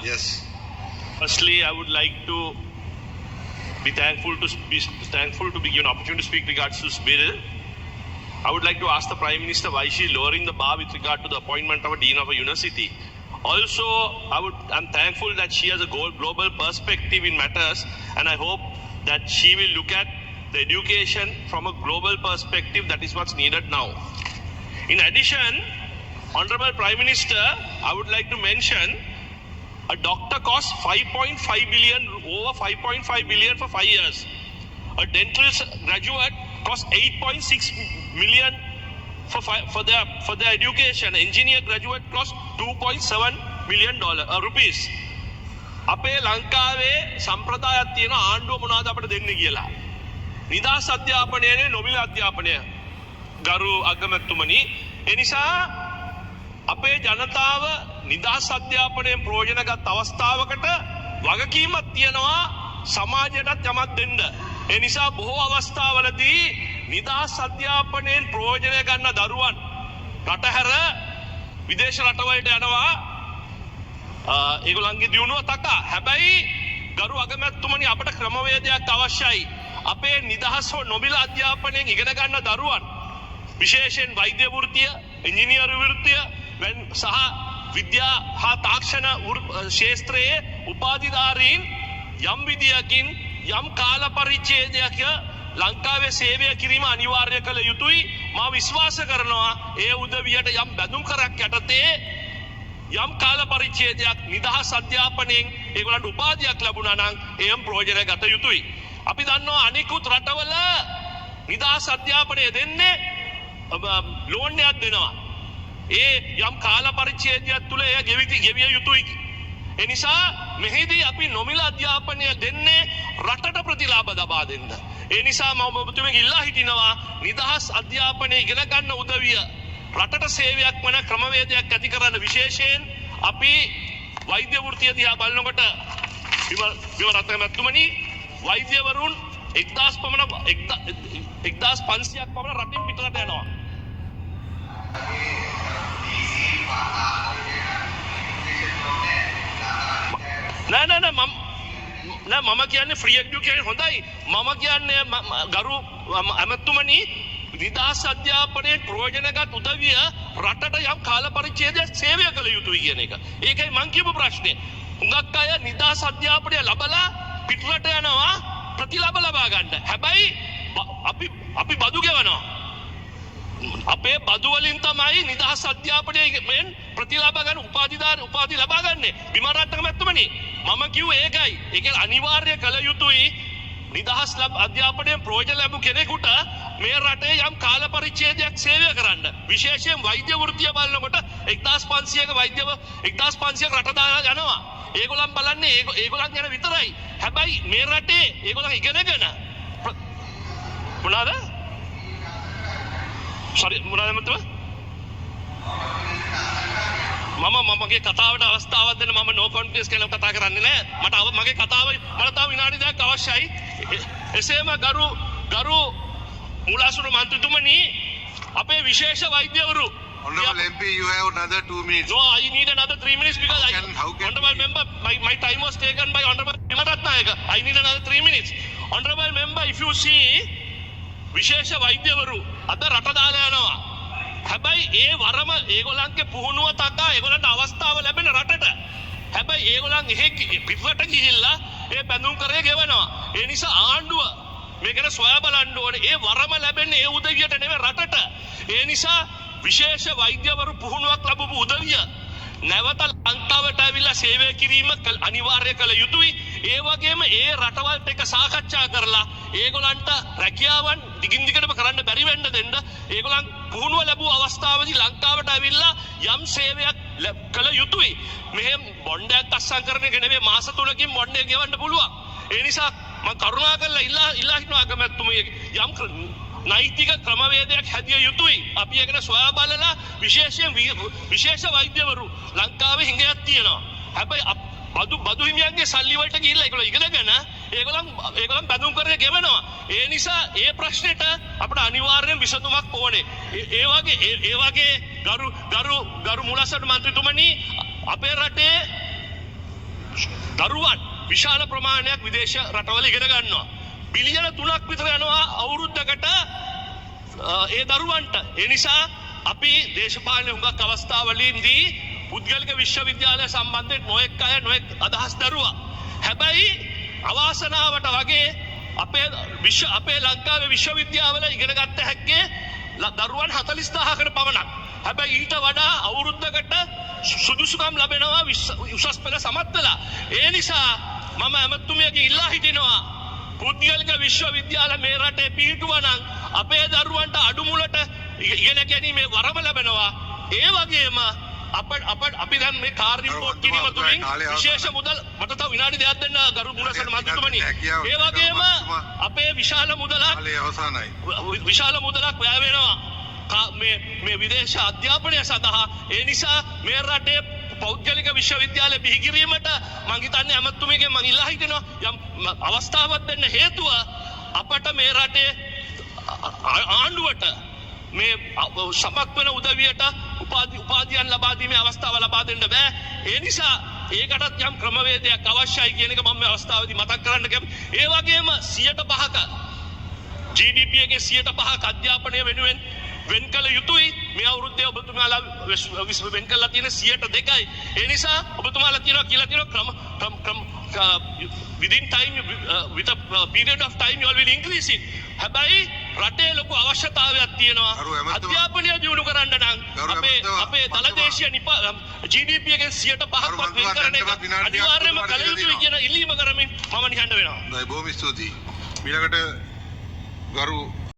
Yes. Firstly, I would like to be thankful to be given opportunity to speak regards to this bill. I would like to ask the Prime Minister why she is lowering the bar with regard to the appointment of a dean of a university. Also, I'm thankful that she has a global perspective in matters, and I hope that she will look at the education from a global perspective. That is what's needed now. In addition, Honorable Prime Minister, I would like to mention a doctor costs 5.5 billion, over 5.5 billion for 5 years. A dental graduate costs 8.6 million for their education. Engineer graduate costs 2.7 million rupees. අපේ ලංකාවේ සම්ප්‍රදායක් තියෙන ආණ්ඩුව මොනවද අපිට දෙන්නේ කියලා. නිදහස් අධ්‍යාපනයනේ නොමිල අධ්‍යාපනය. ගරු අගමැතිතුමනි, ඒ නිසා අපේ ජනතාව නිදහස් අධ්‍යාපනයෙන් ප්‍රයෝජනගත් අවස්ථාවකට වගකීමක් තියෙනවා සමාජයටත් යමක් දෙන්න. ඒ නිසා බොහෝ අවස්ථාවලදී නිදහස් අධ්‍යාපනයෙන් ප්‍රයෝජනය ගන්න දරුවන් රටහැර විදේශ රටවලට යනවා ඒගොල්ලන්ගේ දියුණුව තකා. හැබැයි ගරු අගමැතිතුමනි, අපට ක්‍රමවේදයක් අවශ්‍යයි. අපේ නිදහස් හෝ නොමිල අධ්‍යාපනයෙන් ඉගෙන ගන්න දරුවන් විශේෂයෙන් වෛද්‍ය වෘත්තිය, ඉංජිනේරු වෘත්තිය සහ විද්‍යා හා තාක්ෂණ ක්ෂේත්‍රයේ උපාධිධාරීන් යම් විදියකින් යම් කාල පරිච්ඡේදයක ලංකාවේ සේවය කිරීම අනිවාර්ය කළ යුතුයි. මා විශ්වාස කරනවා ඒ උදවියට යම් බැඳුම් කරක් යටතේ යම් කාල පරිච්ඡේදයක් නිදහස් අධ්‍යාපනයෙන් ඒගොල්ලන්ට උපාධියක් ලැබුණා නම් එයම ප්‍රයෝජන ගත යුතුයි. අපි දන්නවා අනිකුත් රටවල නිදහස් අධ්‍යාපනය දෙන්නේ ලෝන් එකක් දෙනවා. ඒ යම් කාල පරිච්ඡේදයක් තුල එය ගෙවිය යුතුයි. ඒ නිසා මෙහිදී අපි නොමිල අධ්‍යාපනය දෙන්නේ රටට ප්‍රතිලාභ ලබා දෙන්න. ඒ නිසා මම ඔබතුමගෙන් ඉල්ලා හිටිනවා නිදහස් අධ්‍යාපනය ඉගෙන ගන්න උදවිය රටට සේවයක් වන ක්‍රමවේදයක් ඇති කරන්න. විශේෂයෙන් අපි වෛද්‍ය වෘත්තිය දිහා බලනකොට විවරතමැතිතුමනි, වෛද්‍යවරුන් 1500ක් පමණ රටින් පිටරට යනවා. නෑ මම කියන්නේ ෆ්‍රී එඩියුකේෂන් හොඳයි. මම කියන්නේ ගරු අමතුමනි, නිදහස් අධ්‍යාපනයේ ප්‍රයෝජනගත් උදවිය රටට යම් කාල පරිච්ඡේදයක් සේවය කළ යුතුයි කියන එක. ඒකයි මං කියපු ප්‍රශ්නේ. හුඟක් අය නිදහස් අධ්‍යාපනය ලබලා පිටරට යනවා ප්‍රතිලාභ ලබා ගන්න. හැබැයි අපි බදු ගෙවනවා. අපේ බදු වලින් තමයි නිදහස් අධ්‍යාපනයෙන් ප්‍රතිලාභ ගන්න උපාධි ලබා ගන්න. බිමරට්ටක මැතිතුමනි, මම කිව්වේ ඒකයි. ඒක අනිවාර්ය කළ යුතුයි. නිදහස් අධ්‍යාපනයෙන් ප්‍රයෝජන ලැබු කෙනෙකුට මේ රටේ යම් කාල පරිච්ඡේදයක් සේවය කරන්න. විශේෂයෙන් වෛද්‍ය වෘත්තිය බලනකොට 1500ක 1500ක රට දාලා යනවා. ඒගොල්ලන් බලන්නේ ඒගොල්ලන් යන විතරයි. හැබැයි මේ රටේ ඒගොල්ලන් ඉගෙනගෙන මොනවාද? මොනවාද මතව? මගේ කතාවට අවස්ථාවක් දෙන්න. මම නෝ කොන්ෆිඩන්ස් කියලා කතා කරන්නේ නැහැ. මගේ කතාව මට තව විනාඩි 10ක් අවශ්‍යයි. එසේම ගරු මුලාසුරු මන්ත්‍රීතුමනි, අපේ විශේෂ වෛද්‍යවරු. Honorable MP, you have another 2 minutes. No, I need another 3 minutes because Honorable Member, my time was taken by Honorable Vimaratnayaka. I need another 3 minutes. Honorable Member, if you see, විශේෂ වෛද්‍යවරු අද රට දාලා යනවා. හැබැයි ඒ වරම ඒගොල්ලන්ගේ පුහුණුව තකා ඒගොල්ලන්ට අවස්ථාව ලැබෙන රටට. හැබැයි ඒගොල්ලන් එහෙ පිටරට ගිහිල්ලා ඒ බැඳුම් කරේ ගෙවනවා. ඒ නිසා ආණ්ඩුව මේක ගැන සොයා බලන්න ඕනේ. ඒ වරම ලැබෙන්නේ ඒ උදවියට නෙවෙයි රටට. ඒ නිසා විශේෂ වෛද්‍යවරු පුහුණුවක් ලැබපු උදවිය නැවත ලංකාවට ඇවිල්ලා සේවය කිරීම අනිවාර්ය කළ යුතුයි. ඒ වගේම ඒ රටවල්ට එක සාකච්ඡා කරලා ඒගොල්ලන්ට රැකියාවන් දිගින් දිගටම කරන්න බැරි වෙන්න දෙන්න. ඒගොල්ලන් පුහුණුව ලැබුව අවස්ථාවේදී ලංකාවට ඇවිල්ලා යම් සේවයක් කළ යුතුයි. මෙහෙම බොණ්ඩයක් අස්සම් කරන එක නෙවෙයි, මාස 3කින් බොණ්ඩය ගෙවන්න පුළුවන්. ඒ නිසා මම කරුණාකරලා ඉල්ලා හිටනවා අගමැතිතුමිය යම් නෛතික ක්‍රමවේදයක් හැදිය යුතුයි. අපි ඒකට සොයා බලලා විශේෂ වෛද්‍යවරු ලංකාවේ හිඟයක් තියෙනවා. හැබැයි බදු හිමියන්ගේ සල්ලි වලට ගිහිල්ලා ඒගොල්ලෝ ඉගෙනගෙන ඒගොල්ලන් බැඳුම් කරේ ගෙවනවා. ඒ නිසා ඒ ප්‍රශ්නෙට අපිට අනිවාර්යෙන් විසඳුමක් ඕනේ. ඒ වගේ ගරු මුලසඩ මන්ත්‍රීතුමනි, අපේ රටේ දරුවන් විශාල ප්‍රමාණයක් විදේශ රටවල ඉගෙන ගන්නවා. බිලියන 3ක් විතර යනවා අවුරුද්දකට ඒ දරුවන්ට. ඒ නිසා අපි දේශපාලන හුඟක් අවස්ථාවලින්දී පුද්ගලික විශ්වවිද්‍යාලය සම්බන්ධයෙන් නොඑක් අය නොඑක් අදහස් දරුවා. හැබැයි අවාසනාවට වගේ අපේ ලංකාවේ විශ්වවිද්‍යාවල ඉගෙන ගත්ත හැක්කේ දරුවන් 40000කට පමණක්. හැබැයි ඊට වඩා අවුරුද්දකට සුදුසුකම් ලැබෙනවා උසස් පෙළ සමත් වෙලා. ඒ නිසා මම ඇමතුමියගේ ඉල්ලා හිටිනවා පුද්ගලික විශ්වවිද්‍යාල මේ රටේ පිහිටුවා නම් අපේ දරුවන්ට අඩු මුලට ඉගෙන ගැනීමේ වරම ලැබෙනවා. ඒ වගේම අපි දැන් මේ කාර්ය රිපෝට් කිරීම තුලින් විශේෂ මුදල් මට තව විනාඩි දෙකක් දෙන්න ගරු ගුණසන මහත්මතුමනි. ඒ වගේම අපේ විශාල මුදලක් වැය වෙනවා මේ විදේශ අධ්‍යාපනය සඳහා. ඒ නිසා මේ රටේ පෞද්ගලික විශ්වවිද්‍යාල බිහි කිරීමට මං හිතන්නේ ඇමතුමියගෙන් මං ඉල්ලා හිටිනවා යම් අවස්ථාවක් දෙන්න හේතුව අපට මේ රටේ ආණ්ඩුවට මේ සමත් වෙන උදවියට උපාධියන් ලබා දීමේ අවස්ථාව ලබා දෙන්න බෑ. ඒ නිසා ඒකටත් යම් ක්‍රමවේදයක් අවශ්‍යයි කියන එක මම මේ අවස්ථාවේදී මතක් කරන්න කැමතියි. ඒ වගේම 105ක GDP එකේ 105ක අධ්‍යාපනය වෙනුවෙන් වෙන් කළ යුතුයි. මේ අවුරුද්දේ ඔබතුමාලා වෙන් කළා තියෙන 102යි. ඒ නිසා ඔබතුමාලා කියලා තියෙනවා within time with a period of time you will increase it. හැබැයි රටේ ලොකු අවශ්‍යතාවයක් තියෙනවා අධ්‍යාපනය දියුණු කරන්න නම් අපේ දලදේශීය GDP එකෙන් 105ක්වත් වෙන් කරන එක අනිවාර්යයෙන්ම කළ යුතුයි කියන ඉල්ලීම කරමින් මම නිහඬ වෙනවා. බොහොම ස්තුතියි. ඊළඟට ගරු